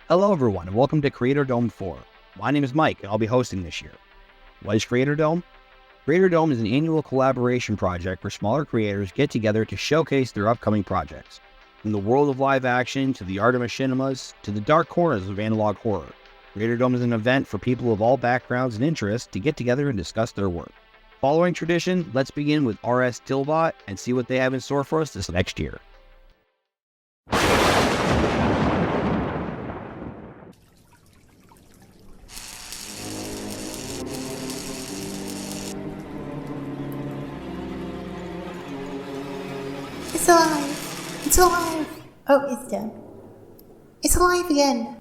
Hello everyone and welcome to Creatordome 4. My name is Mike and I'll be hosting this year. What is Creatordome? Creatordome is an annual collaboration project where smaller creators get together to showcase their upcoming projects. From the world of live action to the art of machinimas to the dark corners of analog horror, Creatordome is an event for people of all backgrounds and interests to get together and discuss their work. Following tradition, let's begin with RS Dillbot and see what they have in store for us this next year. It's alive! It's alive! Oh, it's dead. It's alive again!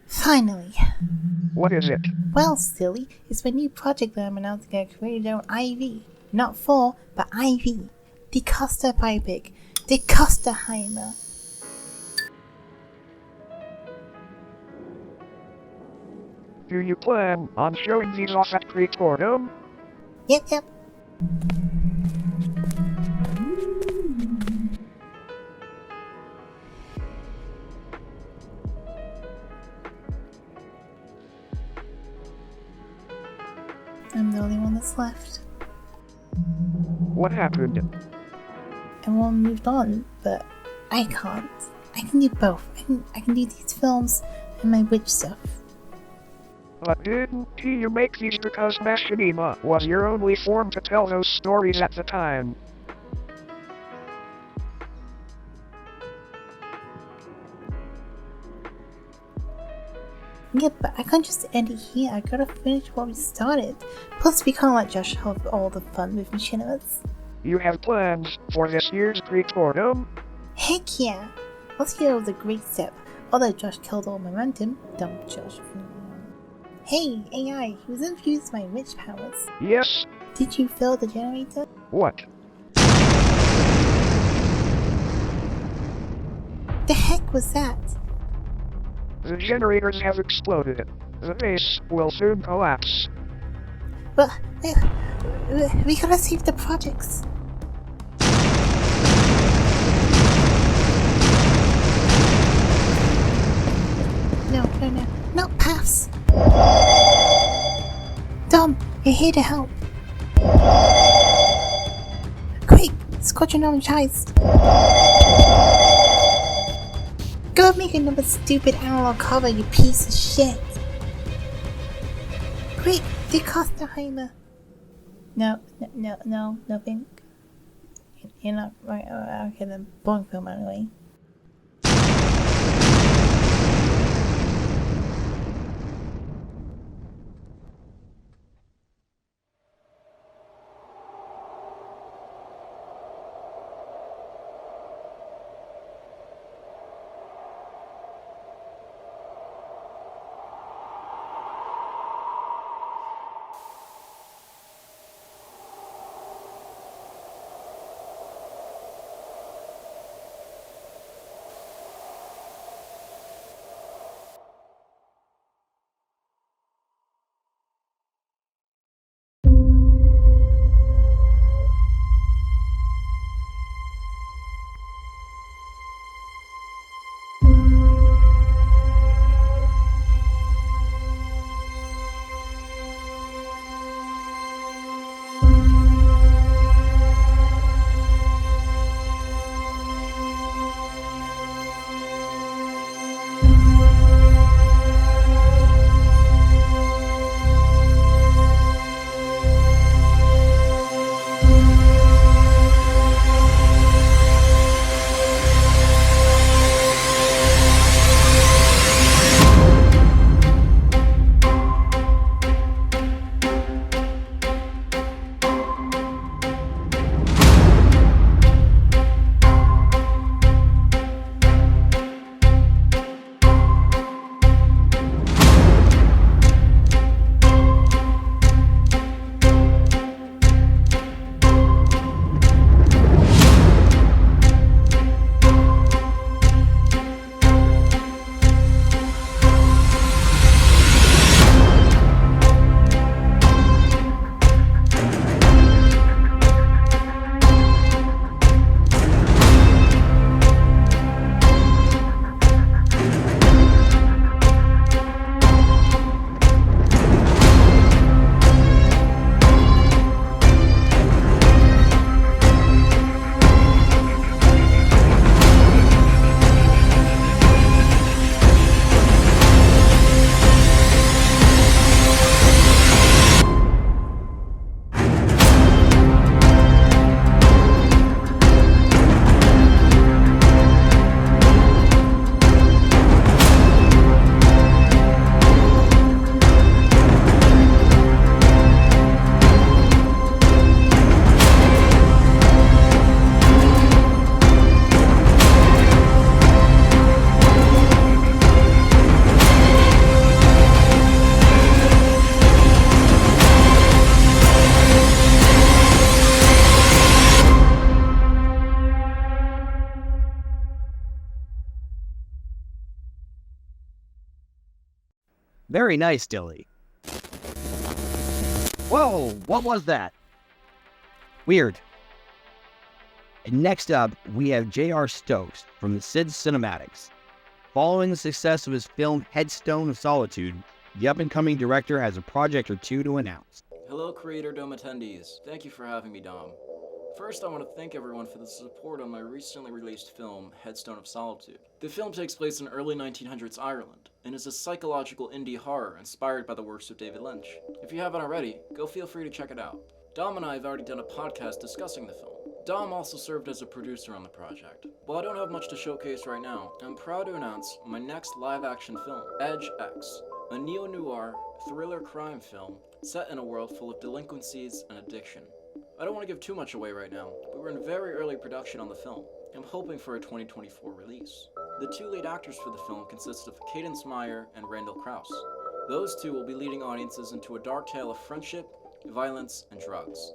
Finally. What is it? Well, silly, it's my new project that I'm announcing at Creatordome Iv. Not 4, but Iv. Die Kosterpipig. Die Kosterheimer. Do you plan on showing these off at Creatordome? Yep. I'm the only one that's left. What happened? Everyone moved on, but I can't. I can do both. I can do these films and my witch stuff. But didn't you make these because machinima was your only form to tell those stories at the time? Yeah, but I can't just end it here. I gotta finish what we started. Plus, we can't let Josh have all the fun with machinimas. You have plans for this year's Creatordome? Heck yeah! Let's get over the great step. Although Josh killed all momentum. Dumb Josh. Hey, AI, he was infused with my witch powers. Yes? Did you fill the generator? What? The heck was that? The generators have exploded. The base will soon collapse. But we gotta save the projects. No, not paths. Dom, you're here to help. Quick, squadron energized. Go make another stupid analog cover, you piece of shit. Quick, die Kosterheimer. No, nothing. You're not right. Okay, then boring film anyway. Very nice, Dilly. Whoa, what was that? Weird. And next up, we have J.R. Stokes from the Sid Cinematics. Following the success of his film Headstone of Solitude, the up-and-coming director has a project or two to announce. Hello, Creatordome attendees. Thank you for having me, Dom. First, I want to thank everyone for the support on my recently released film, Headstone of Solitude. The film takes place in early 1900s Ireland, and is a psychological indie horror inspired by the works of David Lynch. If you haven't already, go feel free to check it out. Dom and I have already done a podcast discussing the film. Dom also served as a producer on the project. While I don't have much to showcase right now, I'm proud to announce my next live-action film, Edge X, a neo-noir, thriller crime film set in a world full of delinquencies and addiction. I don't want to give too much away right now, but we're in very early production on the film. I'm hoping for a 2024 release. The two lead actors for the film consist of Cadence Meyer and Randall Krauss. Those two will be leading audiences into a dark tale of friendship, violence, and drugs.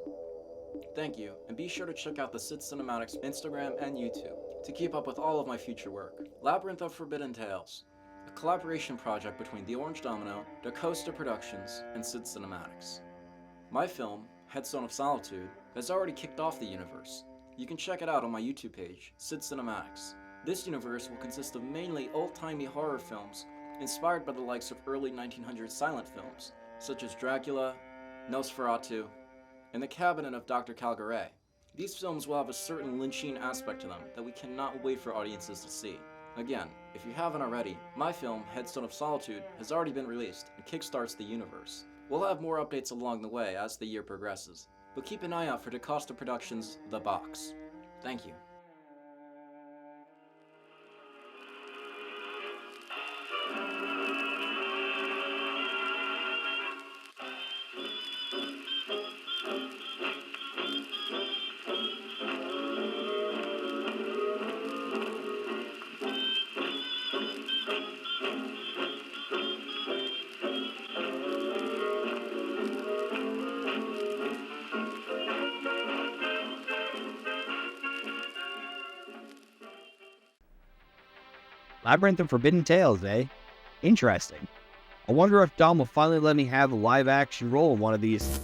Thank you, and be sure to check out the Sid Cinematics Instagram and YouTube to keep up with all of my future work. Labyrinth of Forbidden Tales, a collaboration project between The Orange Domino, Da Costa Productions, and Sid Cinematics. My film, Headstone of Solitude, has already kicked off the universe. You can check it out on my YouTube page, Sid Cinematics. This universe will consist of mainly old-timey horror films inspired by the likes of early 1900s silent films, such as Dracula, Nosferatu, and The Cabinet of Dr. Calgaray. These films will have a certain Lynchian aspect to them that we cannot wait for audiences to see. Again, if you haven't already, my film, Headstone of Solitude, has already been released and kickstarts the universe. We'll have more updates along the way as the year progresses, but keep an eye out for Da Costa Productions' The Box. Thank you. Labyrinth of Forbidden Tales, eh? Interesting. I wonder if Dom will finally let me have a live-action role in one of these.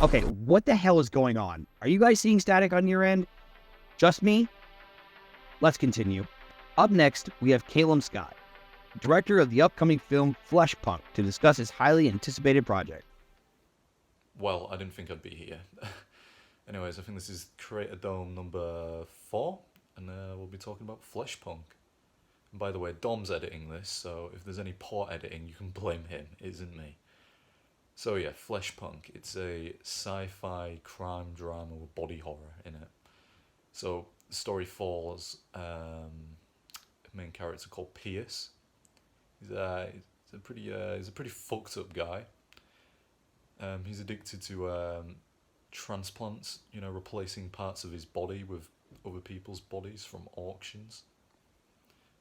Okay, what the hell is going on? Are you guys seeing static on your end? Just me? Let's continue. Up next, we have Caylem Scott, director of the upcoming film Fleshpunk, to discuss his highly anticipated project. Well, I didn't think I'd be here. Anyways, I think this is Creatordome number 4. And we'll be talking about Fleshpunk. And by the way, Dom's editing this, so if there's any poor editing, you can blame him. It isn't me. So yeah, Fleshpunk. It's a sci-fi crime drama with body horror in it. So the story follows a main character called Pierce. He's a pretty fucked up guy. He's addicted to transplants. You know, replacing parts of his body with other people's bodies from auctions.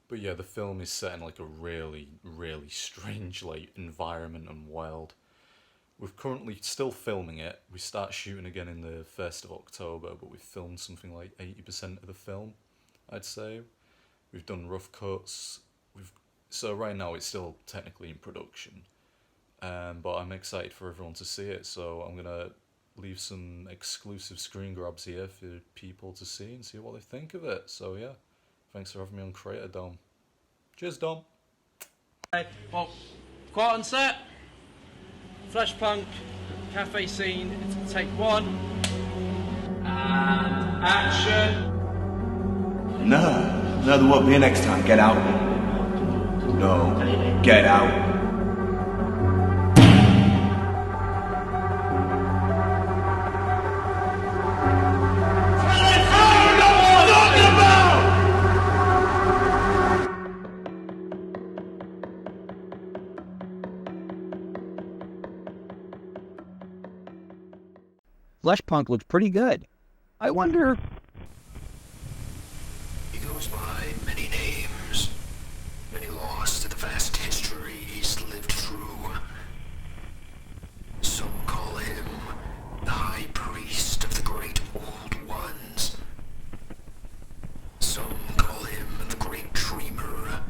But yeah, the film is set in like a really, really strange like environment and world. We're currently still filming it. We start shooting again in the 1st of October, but we've filmed something like 80% of the film, I'd say. We've done rough cuts. So right now it's still technically in production. But I'm excited for everyone to see it, so I'm gonna leave some exclusive screen grabs here for people to see and see what they think of it. So yeah, thanks for having me on Creatordome. Cheers, Dom. Right, well, quiet on set. Fleshpunk, cafe scene, it's take 1. And action. No, there won't be a next time. Get out. No, get out. Fleshpunk looks pretty good. I wonder... He goes by many names, many lost to the vast history he's lived through. Some call him the High Priest of the Great Old Ones. Some call him the Great Dreamer,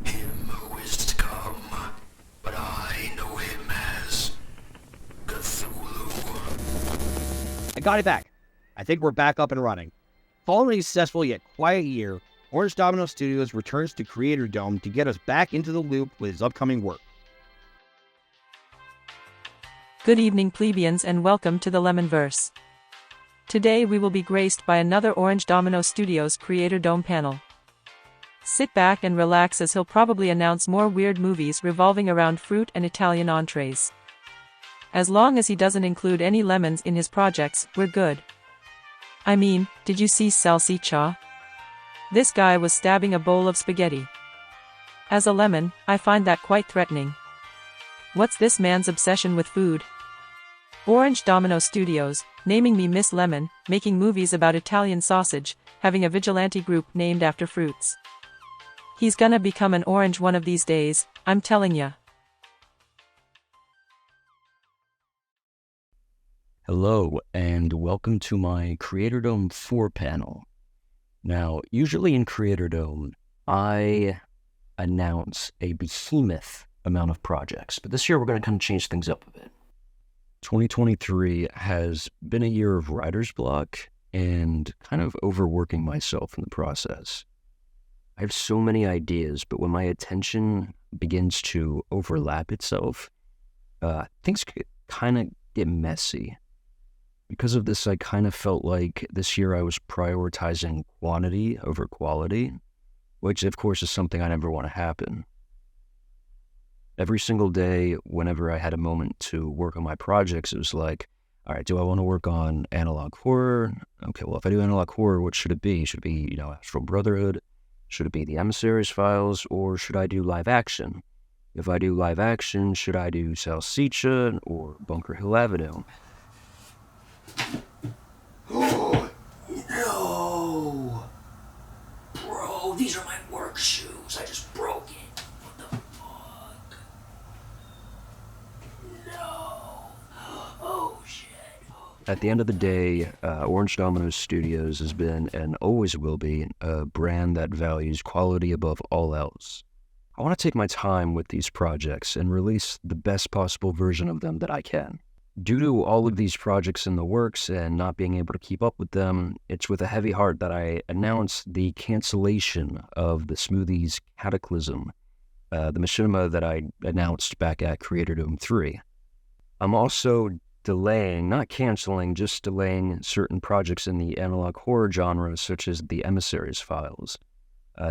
him who is to come. got it back. I think we're back up and running. Following a successful yet quiet year, Orange Domino Studios returns to Creatordome to get us back into the loop with his upcoming work. Good evening, plebeians, and welcome to the Lemonverse. Today we will be graced by another Orange Domino Studios Creatordome panel. Sit back and relax as he'll probably announce more weird movies revolving around fruit and Italian entrees. As long as he doesn't include any lemons in his projects, we're good. I mean, did you see Salsiccia? This guy was stabbing a bowl of spaghetti. As a lemon, I find that quite threatening. What's this man's obsession with food? Orange Domino Studios, naming me Miss Lemon, making movies about Italian sausage, having a vigilante group named after fruits. He's gonna become an orange one of these days, I'm telling ya. Hello, and welcome to my Creatordome 4 panel. Now, usually in Creatordome, I announce a behemoth amount of projects, but this year we're going to kind of change things up a bit. 2023 has been a year of writer's block and kind of overworking myself in the process. I have so many ideas, but when my attention begins to overlap itself, things kind of get messy. Because of this, I kind of felt like this year I was prioritizing quantity over quality, which of course is something I never want to happen. Every single day, whenever I had a moment to work on my projects, it was like, all right, do I want to work on analog horror? Okay, well, if I do analog horror, what should it be? Should it be, Astral Brotherhood? Should it be the Emissaries Files? Or should I do live action? If I do live action, should I do Salsiccia or Bunker Hill Avenue? Oh, no! Bro, these are my work shoes. I just broke it. What the fuck? No! Oh, shit. At the end of the day, Orange Domino Studios has been, and always will be, a brand that values quality above all else. I want to take my time with these projects and release the best possible version of them that I can. Due to all of these projects in the works and not being able to keep up with them, it's with a heavy heart that I announce the cancellation of the Smoothies Cataclysm, the machinima that I announced back at Creatordome 3. I'm also delaying, not canceling, just delaying certain projects in the analog horror genre, such as the Emissaries Files.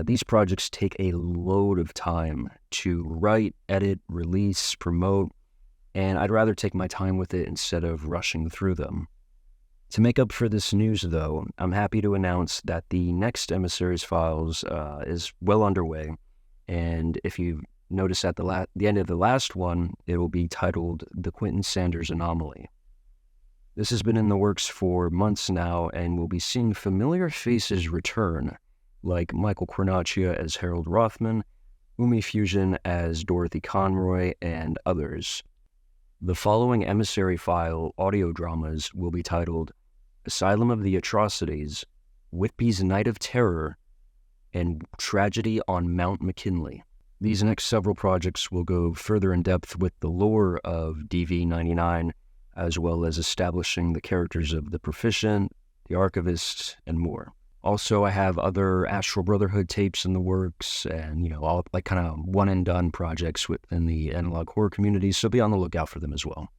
These projects take a load of time to write, edit, release, promote, and I'd rather take my time with it instead of rushing through them. To make up for this news, though, I'm happy to announce that the next Emissaries Files is well underway, and if you notice at the end of the last one, it will be titled The Quentin Sanders Anomaly. This has been in the works for months now, and we'll be seeing familiar faces return, like Michael Cornacchia as Harold Rothman, Umi Fusion as Dorothy Conroy, and others. The following Emissary File audio dramas will be titled Asylum of the Atrocities, Whitby's Night of Terror, and Tragedy on Mount McKinley. These next several projects will go further in depth with the lore of DV99, as well as establishing the characters of the Proficient, the Archivist, and more. Also, I have other Astral Brotherhood tapes in the works, and, all like kind of one-and-done projects within the analog horror community, so be on the lookout for them as well.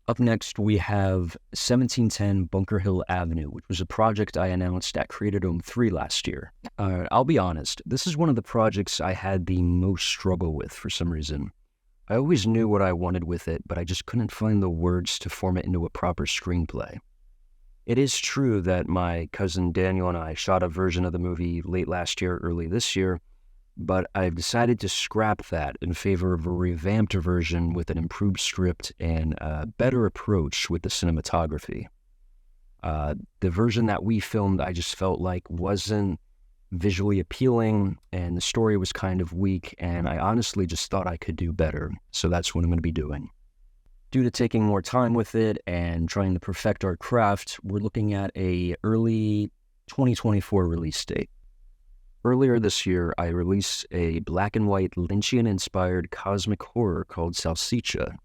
Up next, we have 1710 Bunker Hill Avenue, which was a project I announced at Creatordome 3 last year. I'll be honest, this is one of the projects I had the most struggle with for some reason. I always knew what I wanted with it, but I just couldn't find the words to form it into a proper screenplay. It is true that my cousin Daniel and I shot a version of the movie late last year, early this year, but I've decided to scrap that in favor of a revamped version with an improved script and a better approach with the cinematography. The version that we filmed, I just felt like wasn't visually appealing, and the story was kind of weak, and I honestly just thought I could do better, so that's what I'm going to be doing. Due to taking more time with it and trying to perfect our craft, we're looking at a early 2024 release date. Earlier this year, I released a black and white Lynchian-inspired cosmic horror called Salsiccia.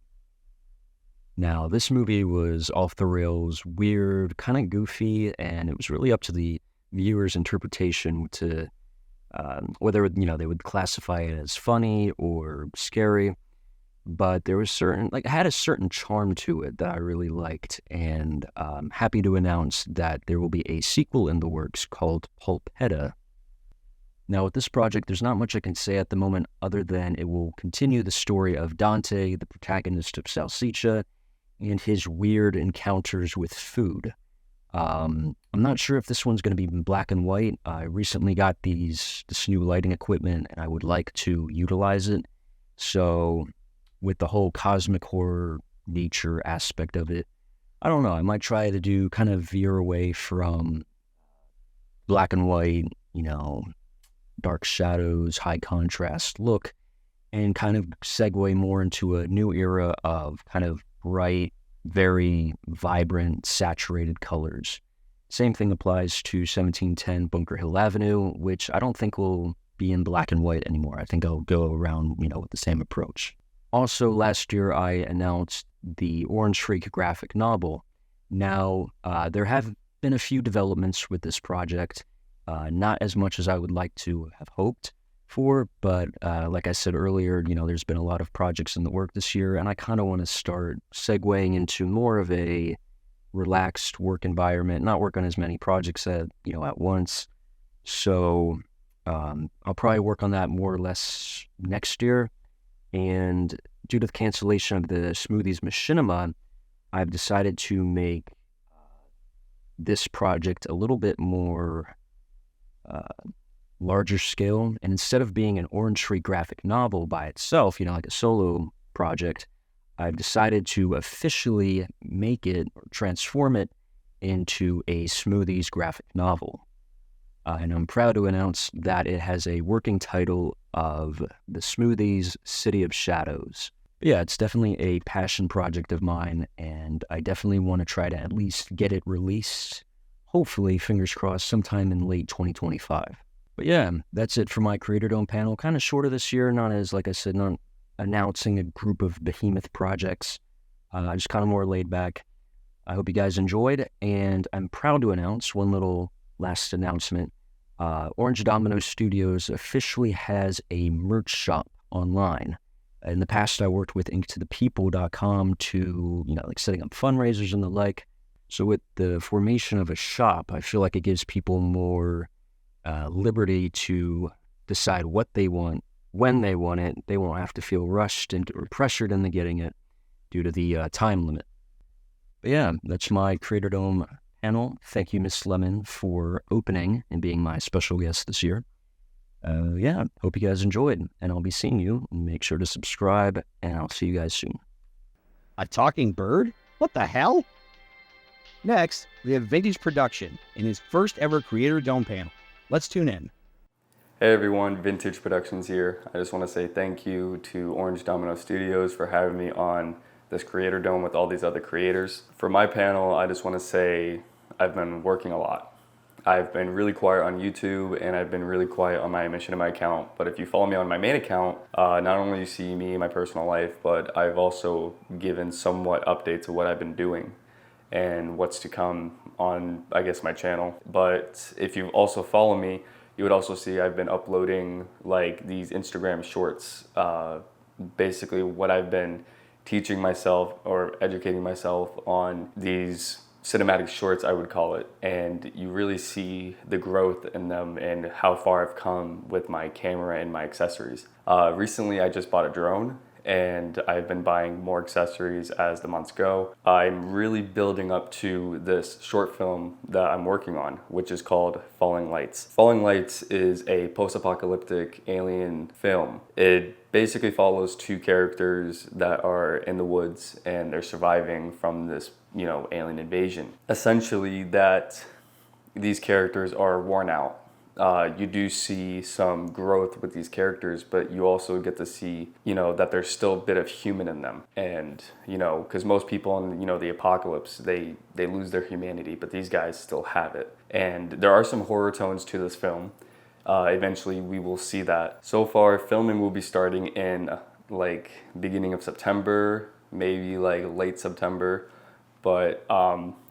Now, this movie was off the rails, weird, kind of goofy, and it was really up to the viewer's interpretation to whether, they would classify it as funny or scary. But there was it had a certain charm to it that I really liked, and I'm happy to announce that there will be a sequel in the works called Pulpetta. Now, with this project, there's not much I can say at the moment other than it will continue the story of Dante, the protagonist of Salsiccia, and his weird encounters with food. I'm not sure if this one's going to be in black and white. I recently got this new lighting equipment, and I would like to utilize it. So, with the whole cosmic horror nature aspect of it, I don't know. I might try to kind of veer away from black and white, dark shadows, high contrast look, and kind of segue more into a new era of kind of bright, very vibrant, saturated colors. Same thing applies to 1710 Bunker Hill Avenue, which I don't think will be in black and white anymore. I think I'll go around, with the same approach. Also, last year I announced the Orange Freak graphic novel. Now, there have been a few developments with this project, not as much as I would like to have hoped for, but like I said earlier, there's been a lot of projects in the work this year, and I kind of want to start segueing into more of a relaxed work environment, not work on as many projects at once. So I'll probably work on that more or less next year. And due to the cancellation of the Smoothies Machinima, I've decided to make this project a little bit more larger scale. And instead of being an Orange Tree graphic novel by itself, like a solo project, I've decided to officially make it or transform it into a Smoothies graphic novel. And I'm proud to announce that it has a working title of The Smoothies City of Shadows. But yeah, it's definitely a passion project of mine, and I definitely want to try to at least get it released, hopefully, fingers crossed, sometime in late 2025. But yeah, that's it for my Creatordome panel. Kind of shorter this year, not as, like I said, not announcing a group of behemoth projects. Just kind of more laid back. I hope you guys enjoyed, and I'm proud to announce one little last announcement. Orange Domino Studios officially has a merch shop online. In the past, I worked with inktothepeople.com to, setting up fundraisers and the like. So with the formation of a shop, I feel like it gives people more liberty to decide what they want, when they want it. They won't have to feel rushed or pressured into getting it due to the time limit. But yeah, that's my Creatordome panel. Thank you, Miss Lemon, for opening and being my special guest this year. Hope you guys enjoyed, and I'll be seeing you. Make sure to subscribe, and I'll see you guys soon. A talking bird? What the hell? Next, we have Vintage Production in his first ever Creatordome panel. Let's tune in. Hey everyone, Vintage Productions here. I just want to say thank you to Orange Domino Studios for having me on this Creatordome with all these other creators. For my panel, I just want to say I've been working a lot. I've been really quiet on YouTube, and I've been really quiet on my Machinima account. But if you follow me on my main account, not only you see me in my personal life, but I've also given somewhat updates of what I've been doing and what's to come on, I guess, my channel. But if you also follow me, you would also see I've been uploading like these Instagram shorts, basically what I've been teaching myself or educating myself on these cinematic shorts, I would call it, and you really see the growth in them and how far I've come with my camera and my accessories. Recently, I just bought a drone, and I've been buying more accessories as the months go. I'm really building up to this short film that I'm working on, which is called Falling Lights. Falling Lights is a post-apocalyptic alien film. It basically follows two characters that are in the woods and they're surviving from this, alien invasion. Essentially, that these characters are worn out. You do see some growth with these characters, but you also get to see, that there's still a bit of human in them. And, because most people in, the apocalypse, they lose their humanity, but these guys still have it. And there are some horror tones to this film. Eventually we will see that. So far, filming will be starting in beginning of September, maybe like late September. But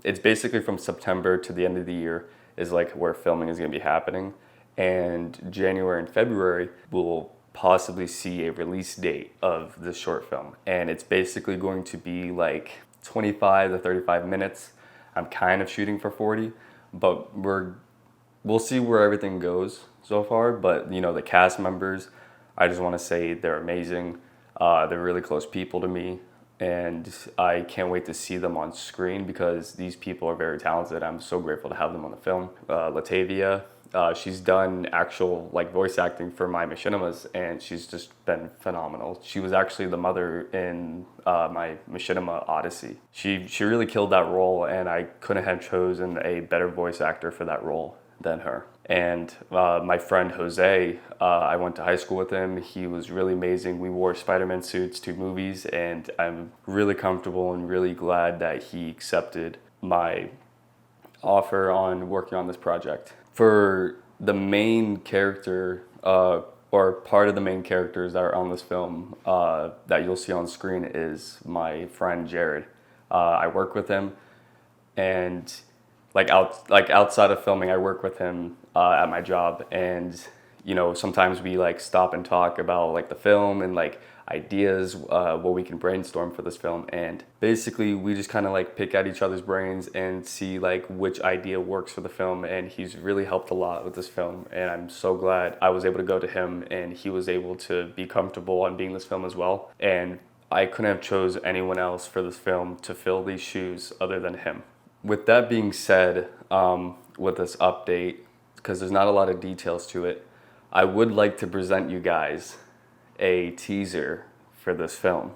it's basically from September to the end of the year is like where filming is going to be happening. And January and February, we'll possibly see a release date of this short film. And it's basically going to be like 25 to 35 minutes. I'm kind of shooting for 40, but we'll see where everything goes so far. But you know, the cast members, I just want to say they're amazing. They're really close people to me, and I can't wait to see them on screen because these people are very talented. I'm so grateful to have them on the film. Latavia, she's done actual like voice acting for my machinimas, and she's just been phenomenal. She was actually the mother in my machinima Odyssey. She really killed that role, and I couldn't have chosen a better voice actor for that role than her. And my friend Jose, I went to high school with him. He was really amazing. We wore Spider-Man suits to movies, and I'm really comfortable and really glad that he accepted my offer on working on this project. For the main character, or part of the main characters that are on this film that you'll see on screen is my friend Jared. I work with him, and outside of filming, I work with him at my job, and you know, sometimes we like stop and talk about like the film and like ideas, what we can brainstorm for this film. And basically we just kind of like pick at each other's brains and see like which idea works for the film. And he's really helped a lot with this film, and I'm so glad I was able to go to him and he was able to be comfortable on being in this film as well. And I couldn't have chose anyone else for this film to fill these shoes other than him. With that being said, with this update, because there's not a lot of details to it, I would like to present you guys a teaser for this film.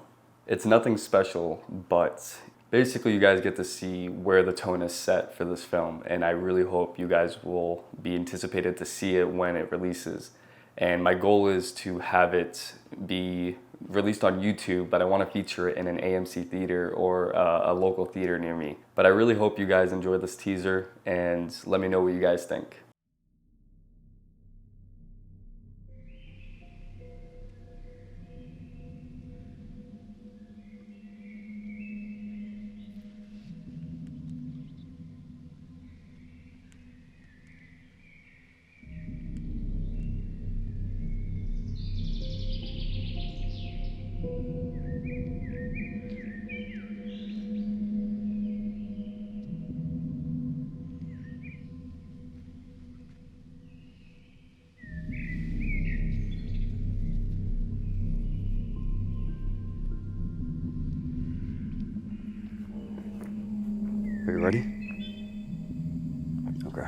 It's nothing special, but basically you guys get to see where the tone is set for this film, and I really hope you guys will be anticipated to see it when it releases. And my goal is to have it be released on YouTube, but I want to feature it in an AMC theater or a local theater near me. But I really hope you guys enjoy this teaser, and let me know what you guys think. Are you ready? Okay.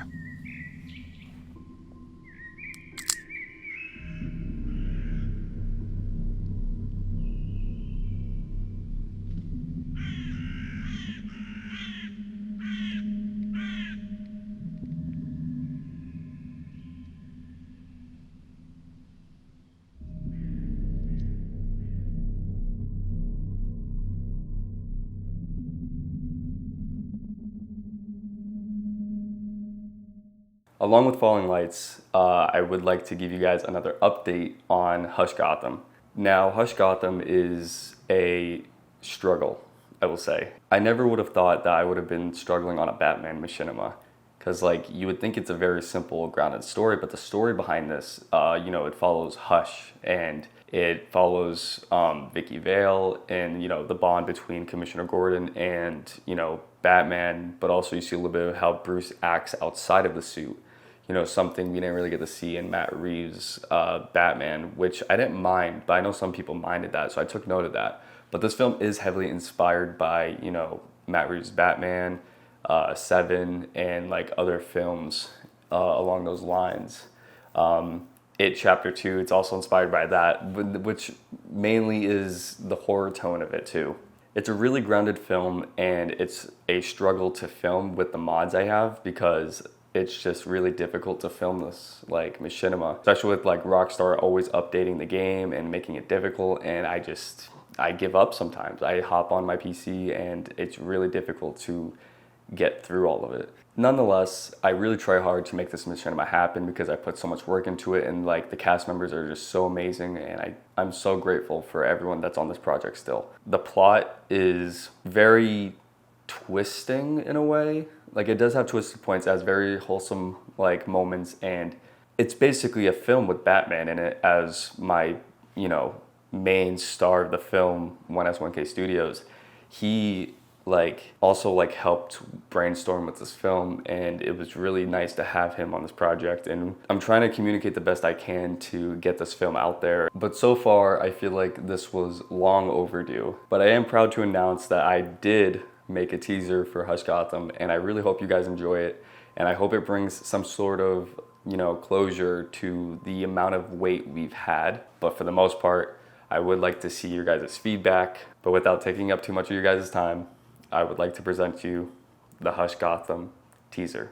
Along with Falling Lights, I would like to give you guys another update on Hush Gotham. Now, Hush Gotham is a struggle, I will say. I never would have thought that I would have been struggling on a Batman machinima, because like you would think it's a very simple, grounded story, but the story behind this, it follows Hush, and it follows Vicky Vale, and the bond between Commissioner Gordon and Batman, but also you see a little bit of how Bruce acts outside of the suit. Something we didn't really get to see in Matt Reeves' Batman, which I didn't mind, but I know some people minded that, so I took note of that. But this film is heavily inspired by, Matt Reeves' Batman, Seven, and like other films along those lines. It Chapter 2, it's also inspired by that, which mainly is the horror tone of it too. It's a really grounded film, and it's a struggle to film with the mods I have, because it's just really difficult to film this like machinima, especially with like Rockstar always updating the game and making it difficult, and I give up sometimes. I hop on my PC and it's really difficult to get through all of it. Nonetheless, I really try hard to make this machinima happen because I put so much work into it, and like the cast members are just so amazing, and I'm so grateful for everyone that's on this project still. The plot is very twisting in a way. Like it does have twisted points, it has very wholesome like moments, and it's basically a film with Batman in it as my, main star of the film, 1S1K Studios. He also helped brainstorm with this film, and it was really nice to have him on this project, and I'm trying to communicate the best I can to get this film out there. But so far I feel like this was long overdue. But I am proud to announce that I did make a teaser for Hush Gotham, and I really hope you guys enjoy it, and I hope it brings some sort of closure to the amount of wait we've had. But for the most part, I would like to see your guys' feedback. But without taking up too much of your guys' time, I would like to present you the Hush Gotham teaser.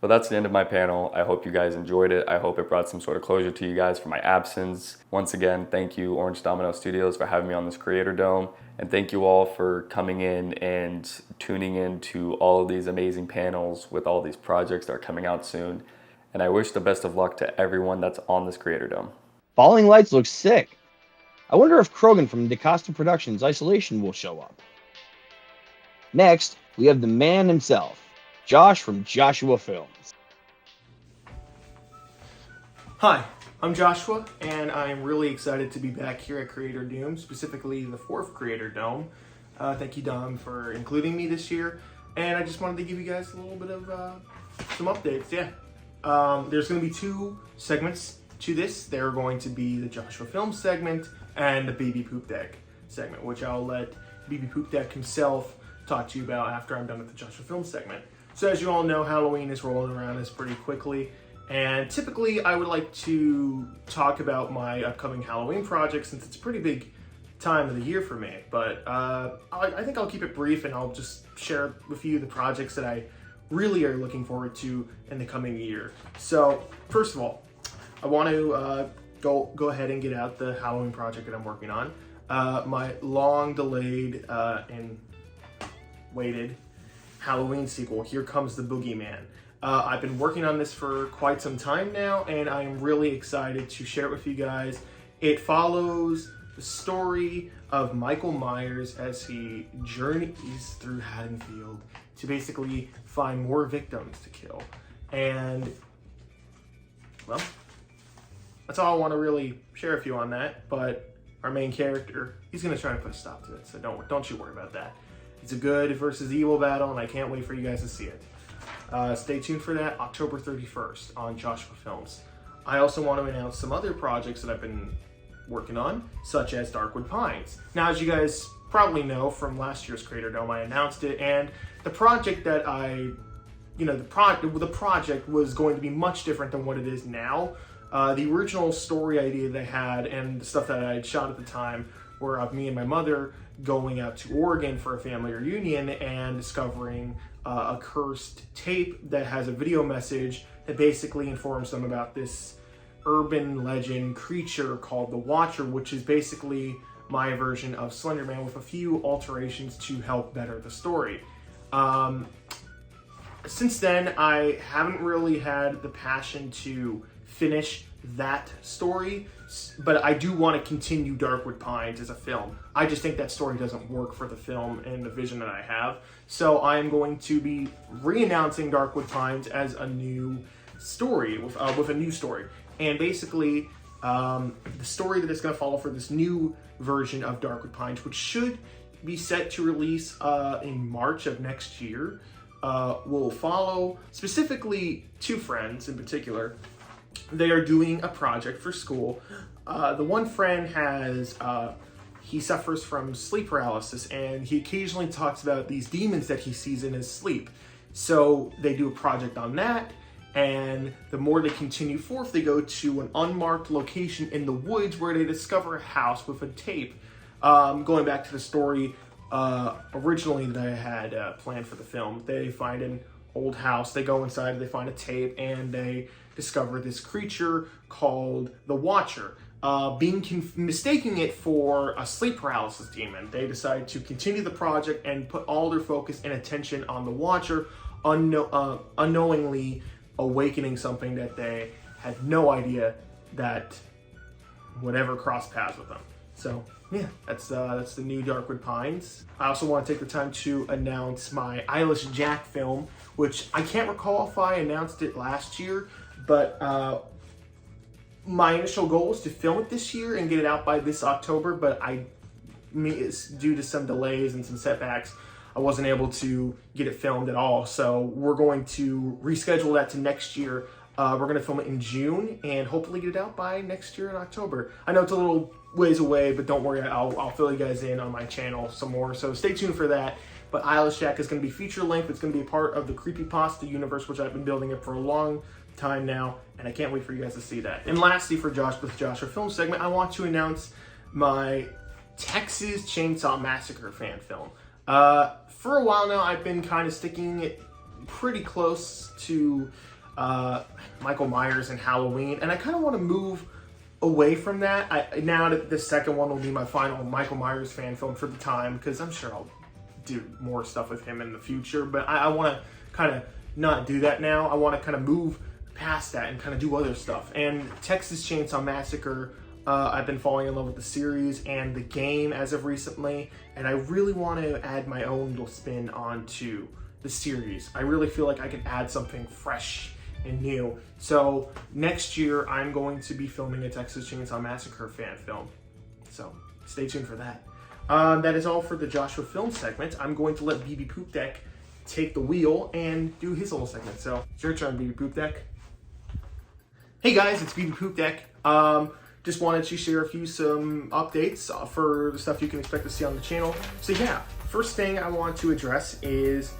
Well, that's the end of my panel. I hope you guys enjoyed it. I hope it brought some sort of closure to you guys for my absence. Once again, thank you, Orange Domino Studios, for having me on this Creatordome. And thank you all for coming in and tuning in to all of these amazing panels with all these projects that are coming out soon. And I wish the best of luck to everyone that's on this Creatordome. Falling Lights looks sick. I wonder if Krogan from DaCosta Productions Isolation will show up. Next, we have the man himself, Josh from Joshua Films. Hi, I'm Joshua, and I'm really excited to be back here at Creatordome, specifically the 4th Creatordome. Thank you, Dom, for including me this year, and I just wanted to give you guys a little bit of some updates. There's going to be 2 segments to this. They're going to be the Joshua Films segment and the BBPoopdeck segment, which I'll let BBPoopdeck himself talk to you about after I'm done with the Joshua Films segment. So as you all know, Halloween is rolling around us pretty quickly, and typically I would like to talk about my upcoming Halloween project since it's a pretty big time of the year for me. But I think I'll keep it brief, and I'll just share with you the projects that I really are looking forward to in the coming year. So first of all, I want to go ahead and get out the Halloween project that I'm working on. My long delayed and waited Halloween sequel, Here Comes the Boogeyman. I've been working on this for quite some time now, and I'm really excited to share it with you guys. It follows the story of Michael Myers as he journeys through Haddonfield to basically find more victims to kill. And, well, that's all I want to really share with you on that, but our main character, he's going to try to put a stop to it, so don't you worry about that. It's a good versus evil battle, and I can't wait for you guys to see it. Stay tuned for that, October 31st on Joshua Films. I also want to announce some other projects that I've been working on, such as Darkwood Pines. Now, as you guys probably know from last year's Creatordome, I announced it, and the project that the project was going to be much different than what it is now. The original story idea they had and the stuff that I had shot at the time were of me and my mother going out to Oregon for a family reunion and discovering a cursed tape that has a video message that basically informs them about this urban legend creature called the Watcher, which is basically my version of Slender Man with a few alterations to help better the story. since then, I haven't really had the passion to finish that story, but I do want to continue Darkwood Pines as a film. I just think that story doesn't work for the film and the vision that I have. So I am going to be re-announcing Darkwood Pines as a new story, with a new story. And basically, the story that is going to follow for this new version of Darkwood Pines, which should be set to release in March of next year, will follow specifically two friends in particular. They are doing a project for school. The one friend he suffers from sleep paralysis, and he occasionally talks about these demons that he sees in his sleep. So they do a project on that, and the more they continue forth, they go to an unmarked location in the woods where they discover a house with a tape. Going back to the story originally that I had planned for the film, they find an old house, they go inside, they find a tape, and they discover this creature called the Watcher. Mistaking it for a sleep paralysis demon, they decide to continue the project and put all their focus and attention on the Watcher, unknowingly awakening something that they had no idea that would ever cross paths with them. So yeah, that's the new Darkwood Pines. I also want to take the time to announce my Eyeless Jack film, which I can't recall if I announced it last year, but my initial goal was to film it this year and get it out by this October, but due to some delays and some setbacks, I wasn't able to get it filmed at all. So we're going to reschedule that to next year. We're going to film it in June and hopefully get it out by next year in October. I know it's a little ways away, but don't worry, I'll fill you guys in on my channel some more. So stay tuned for that. But Eyeless Jack is going to be feature length. It's going to be a part of the Creepypasta universe, which I've been building it for a long time now, and I can't wait for you guys to see that. And lastly, for Joshua Film segment, I want to announce my Texas Chainsaw Massacre fan film. For a while now, I've been kind of sticking it pretty close to Michael Myers and Halloween, and I kind of want to move away from that. Now that the second one will be my final Michael Myers fan film for the time, because I'm sure I'll do more stuff with him in the future, but I want to kind of not do that now. I want to kind of move past that and kind of do other stuff. And Texas Chainsaw Massacre, I've been falling in love with the series and the game as of recently, and I really want to add my own little spin onto the series. I really feel like I can add something fresh and new. So next year, I'm going to be filming a Texas Chainsaw Massacre fan film. So stay tuned for that. That is all for the Joshua Film segment. I'm going to let BBPoopdeck take the wheel and do his little segment. So it's your turn, BBPoopdeck. Hey guys, it's BBPoopdeck. Just wanted to share some updates for the stuff you can expect to see on the channel. So yeah, first thing I want to address is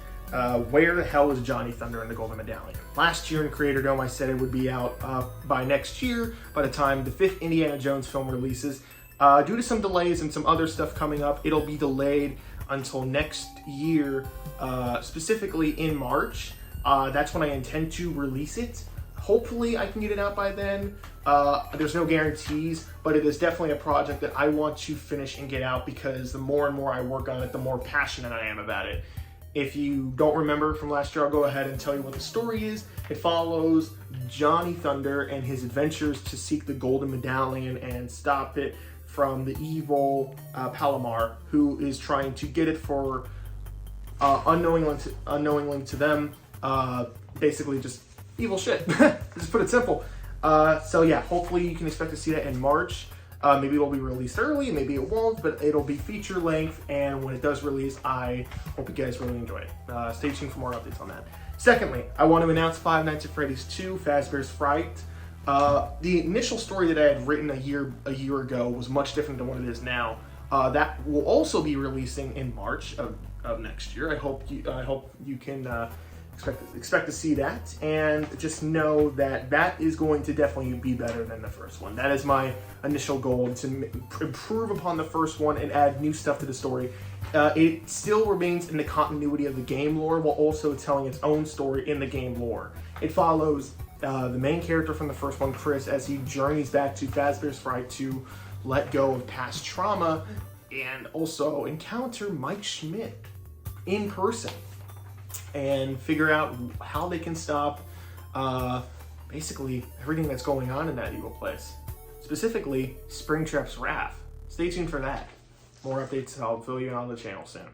where the hell is Johnny Thunder and the Golden Medallion? Last year in Creatordome, I said it would be out by next year, by the time the 5th Indiana Jones film releases. Due to some delays and some other stuff coming up, it'll be delayed until next year, specifically in March. That's when I intend to release it. Hopefully I can get it out by then. There's no guarantees, but it is definitely a project that I want to finish and get out, because the more and more I work on it, the more passionate I am about it. If you don't remember from last year, I'll go ahead and tell you what the story is. It follows Johnny Thunder and his adventures to seek the Golden Medallion and stop it from the evil Palomar, who is trying to get it for unknowingly to them, basically just evil shit. Just put it simple. So yeah, hopefully you can expect to see that in March. Maybe it'll be released early, maybe it won't, but it'll be feature length, and when it does release, I hope you guys really enjoy it. Stay tuned for more updates on that. Secondly, I want to announce Five Nights at Freddy's 2, Fazbear's Fright. The initial story that I had written a year ago was much different than what it is now. That will also be releasing in March of next year. I hope you can expect to see that, and just know that that is going to definitely be better than the first one. That is my initial goal, to improve upon the first one and add new stuff to the story. It still remains in the continuity of the game lore, while also telling its own story in the game lore. It follows the main character from the first one, Chris, as he journeys back to Fazbear's Fright to let go of past trauma and also encounter Mike Schmidt in person. and figure out how they can stop basically everything that's going on in that evil place. Specifically, Springtrap's wrath. Stay tuned for that. More updates I'll fill you in on the channel soon.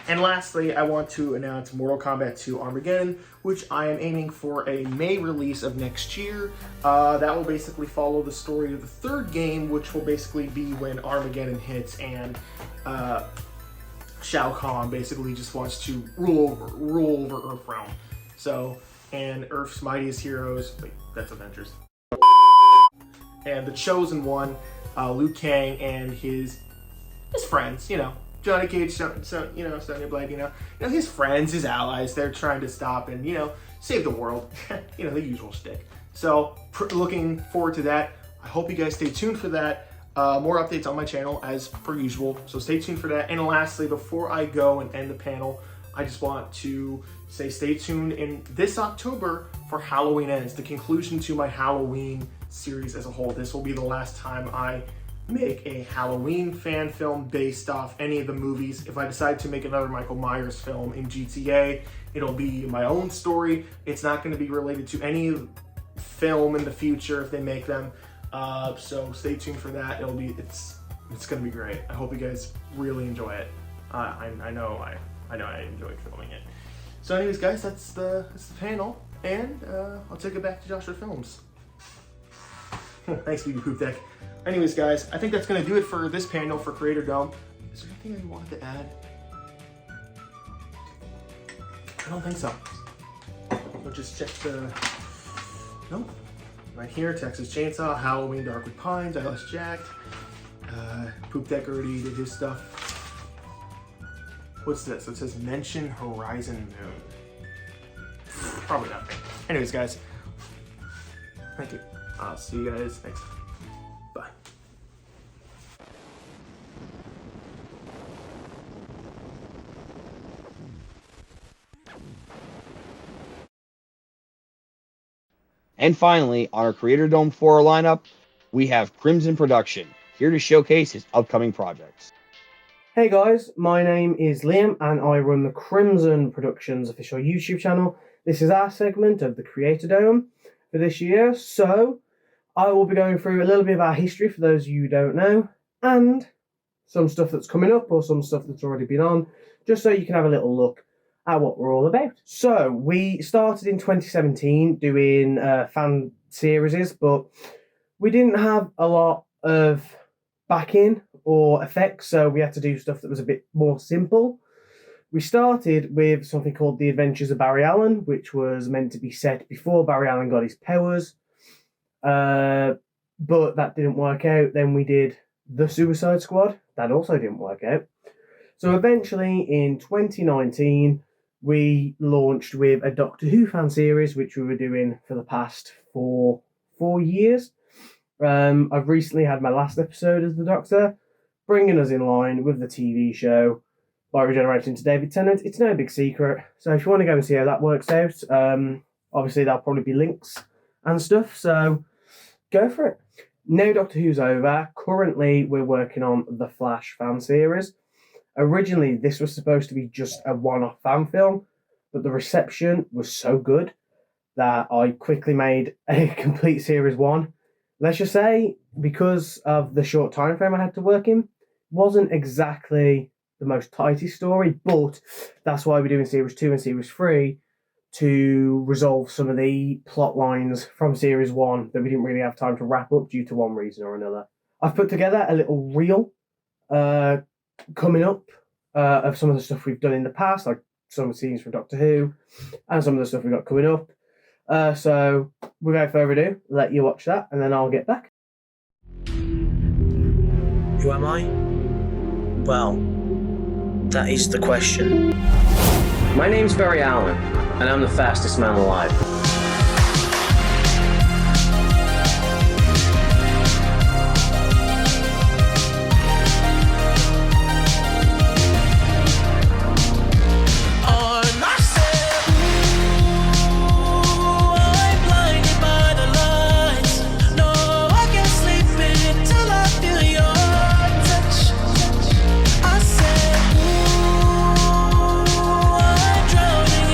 And lastly, I want to announce Mortal Kombat 2 Armageddon, which I am aiming for a May release of next year. That will basically follow the story of the third game, which will basically be when Armageddon hits and Shao Kahn basically just wants to rule over Earthrealm. So, and Earth's mightiest heroes, wait, that's Avengers. And the Chosen One, Liu Kang and his friends, you know, Johnny Cage, Sonya Blade, his friends, his allies, they're trying to stop and, save the world. The usual shtick. So, looking forward to that. I hope you guys stay tuned for that. More updates on my channel as per usual, so stay tuned for that. And lastly, before I go and end the panel, I just want to say stay tuned in this October for Halloween Ends, the conclusion to my Halloween series as a whole. This will be the last time I make a Halloween fan film based off any of the movies. If I decide to make another Michael Myers film in GTA, it'll be my own story. It's not going to be related to any film in the future if they make them. So stay tuned for that. It's going to be great. I hope you guys really enjoy it. I know I enjoyed filming it. So anyways, guys, that's the panel, and I'll take it back to Joshua Films. Thanks, BBPoopdeck. Anyways, guys, I think that's going to do it for this panel for Creatordome. Is there anything I wanted to add? I don't think so. We'll just check the... Nope. Right here, Texas Chainsaw, Halloween, Darkwood Pines, I Lost Jacked. Poopdeck already did his stuff. What's this? It says Mention Horizon Moon. Probably not. Anyways, guys, thank you. I'll see you guys next time. Bye. And finally, on our Creatordome 4 lineup, we have Crimson Production, here to showcase his upcoming projects. Hey guys, my name is Liam and I run the Crimson Productions official YouTube channel. This is our segment of the Creatordome for this year, so I will be going through a little bit of our history for those of you who don't know, and some stuff that's coming up or some stuff that's already been on, just so you can have a little look at what we're all about. So we started in 2017 doing fan series, but we didn't have a lot of backing or effects, so we had to do stuff that was a bit more simple. We started with something called The Adventures of Barry Allen, which was meant to be set before Barry Allen got his powers, but that didn't work out. Then we did The Suicide Squad. That also didn't work out. So eventually in 2019, we launched with a Doctor Who fan series, which we were doing for the past four years. I've recently had my last episode as the Doctor, bringing us in line with the TV show by regenerating to David Tennant. It's no big secret, so if you want to go and see how that works out, obviously there'll probably be links and stuff, so go for it. Now Doctor Who's over, currently we're working on the Flash fan series. Originally this was supposed to be just a one-off fan film, but the reception was so good that I quickly made a complete series one. Let's just say, because of the short time frame I had to work in, wasn't exactly the most tightest story, but that's why we're doing series 2 and series 3 to resolve some of the plot lines from series 1 that we didn't really have time to wrap up due to one reason or another. I've put together a little reel coming up of some of the stuff we've done in the past, like some scenes from Doctor Who and some of the stuff we've got coming up. So without further ado, let you watch that and then I'll get back. Who am I? Well, that is the question. My name's Barry Allen, and I'm the fastest man alive. Drowning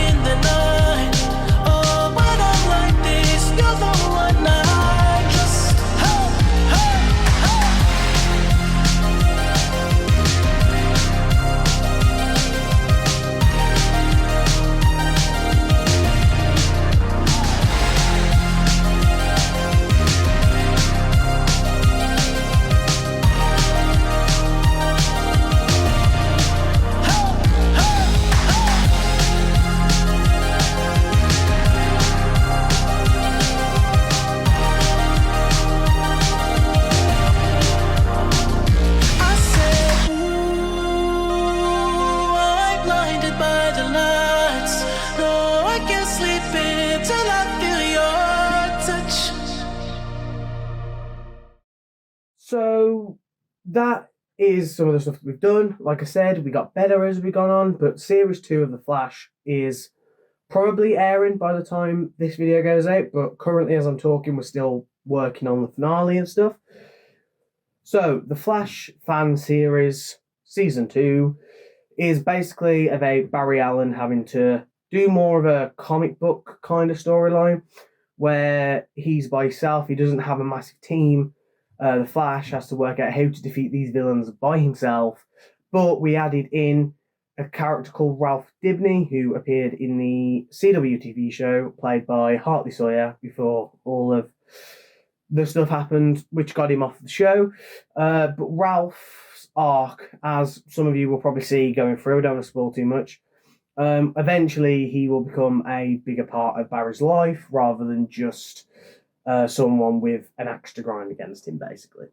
So that is some of the stuff that we've done. Like I said, we got better as we've gone on, but Series 2 of The Flash is probably airing by the time this video goes out, but currently as I'm talking, we're still working on the finale and stuff. So, The Flash fan series, Season 2, is basically about Barry Allen having to do more of a comic book kind of storyline, where he's by himself, he doesn't have a massive team. The Flash has to work out how to defeat these villains by himself, but we added in a character called Ralph Dibny, who appeared in the CW TV show, played by Hartley Sawyer, before all of the stuff happened, which got him off the show. But Ralph's arc, as some of you will probably see going through, I don't want to spoil too much, eventually he will become a bigger part of Barry's life, rather than just someone with an axe to grind against him, basically.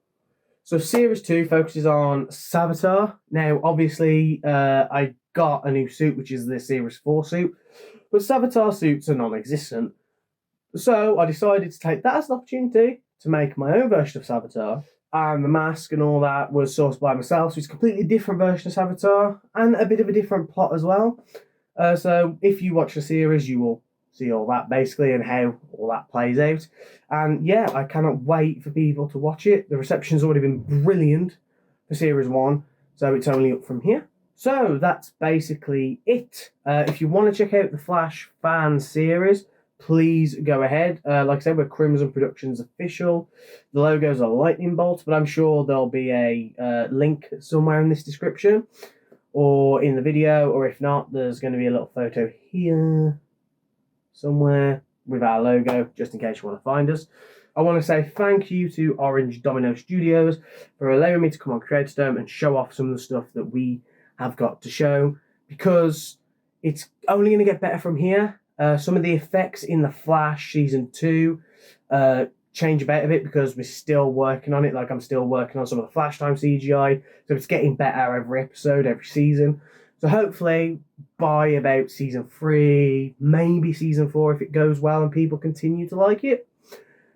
So Series 2 focuses on Savitar. Now, obviously, I got a new suit, which is the Series 4 suit, but Savitar suits are non-existent. So I decided to take that as an opportunity to make my own version of Savitar, and the mask and all that was sourced by myself, so it's a completely different version of Savitar, and a bit of a different plot as well. So if you watch the series, you will see all that basically and how all that plays out. And yeah, I cannot wait for people to watch it. The reception's already been brilliant for Series 1, so it's only up from here. So that's basically it. If you want to check out the Flash fan series, please go ahead. Like I said, we're Crimson Productions official. The logos are lightning bolts, but I'm sure there'll be a link somewhere in this description or in the video, or if not, there's going to be a little photo here somewhere with our logo, just in case you want to find us. I want to say thank you to Orange Domino Studios for allowing me to come on Creatordome and show off some of the stuff that we have got to show, because it's only going to get better from here. Some of the effects in The Flash Season 2 change about a bit because we're still working on it. Like, I'm still working on some of the Flash Time CGI, so it's getting better every episode, every season. So hopefully by about Season 3, maybe Season 4, if it goes well and people continue to like it,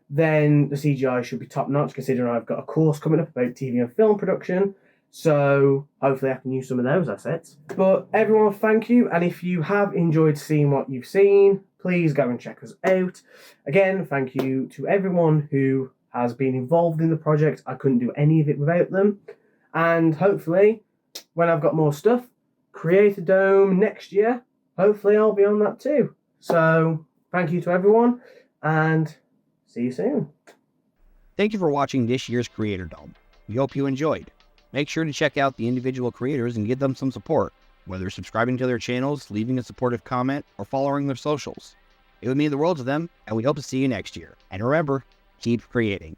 then the CGI should be top-notch, considering I've got a course coming up about TV and film production. So hopefully I can use some of those assets. But everyone, thank you. And if you have enjoyed seeing what you've seen, please go and check us out. Again, thank you to everyone who has been involved in the project. I couldn't do any of it without them. And hopefully, when I've got more stuff, Creatordome next year, hopefully I'll be on that too. So thank you to everyone, and see you soon. Thank you for watching this year's Creatordome. We hope you enjoyed. Make sure to check out the individual creators and give them some support, whether subscribing to their channels, leaving a supportive comment, or following their socials. It would mean the world to them, and we hope to see you next year. And remember, keep creating.